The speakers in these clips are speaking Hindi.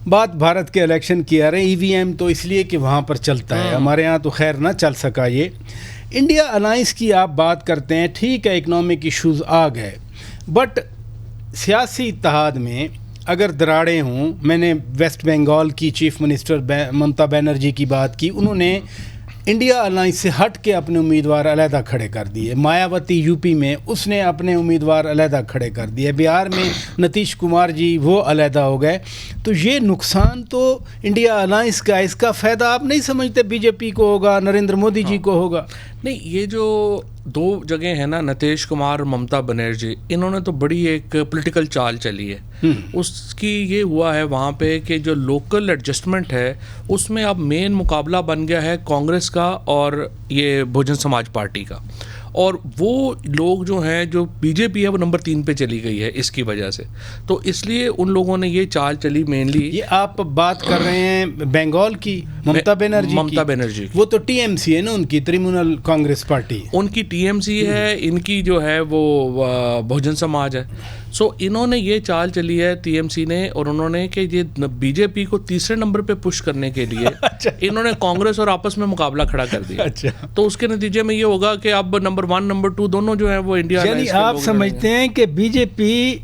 बात भारत के इलेक्शन की आ रही, ईवीएम तो इसलिए कि वहाँ पर चलता है, हमारे यहाँ तो खैर ना चल सका ये। इंडिया अलायंस की आप बात करते हैं, ठीक है इकोनॉमिक इश्यूज आ गए, बट सियासी इत्तेहाद में अगर दरारें हों, मैंने वेस्ट बंगाल की चीफ मिनिस्टर ममता बनर्जी की बात की, उन्होंने इंडिया अलायंस से हट के अपने उम्मीदवार अलहदा खड़े कर दिए। मायावती यूपी में उसने अपने उम्मीदवार अलहदा खड़े कर दिए। बिहार में नीतीश कुमार जी वो अलहदा हो गए। तो ये नुकसान तो इंडिया अलायंस का, इसका फ़ायदा आप नहीं समझते बीजेपी को होगा, नरेंद्र मोदी जी को होगा? नहीं, ये जो दो जगह है ना, नीतीश कुमार और ममता बनर्जी, इन्होंने तो बड़ी एक पॉलिटिकल चाल चली है। उसकी ये हुआ है वहाँ पे कि जो लोकल एडजस्टमेंट है उसमें अब मेन मुकाबला बन गया है कांग्रेस का और ये बहुजन समाज पार्टी का। और वो लोग जो हैं, जो बीजेपी है वो नंबर 3 पे चली गई है इसकी वजह से। तो इसलिए उन लोगों ने ये चाल चली मेनली। ये आप बात कर रहे हैं बंगाल की ममता बनर्जी की? वो तो टीएमसी है ना, उनकी तृणमूल कांग्रेस पार्टी, उनकी टीएमसी है, इनकी जो है वो बहुजन समाज है। सो इन्होंने ये चाल चली है टीएमसी ने, और उन्होंने कि ये बीजेपी को तीसरे नंबर पे पुश करने के लिए अच्छा। इन्होंने कांग्रेस और आपस में मुकाबला खड़ा कर दिया। अच्छा। तो उसके नतीजे में ये होगा कि अब नंबर 1 नंबर 2 दोनों जो है वो इंडिया। यानी आप समझते हैं कि बीजेपी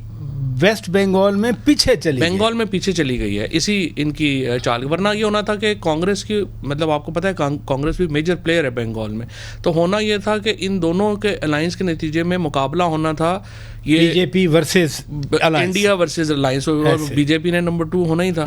वेस्ट बंगाल में पीछे चली गई है इसी इनकी चाल। वरना ये होना था कि कांग्रेस की, मतलब आपको पता है कांग्रेस भी मेजर प्लेयर है बंगाल में, तो होना ये था कि इन दोनों के अलायंस के नतीजे में मुकाबला होना था, ये BJP versus India versus alliance, और बीजेपी ने नंबर 2 होना ही था।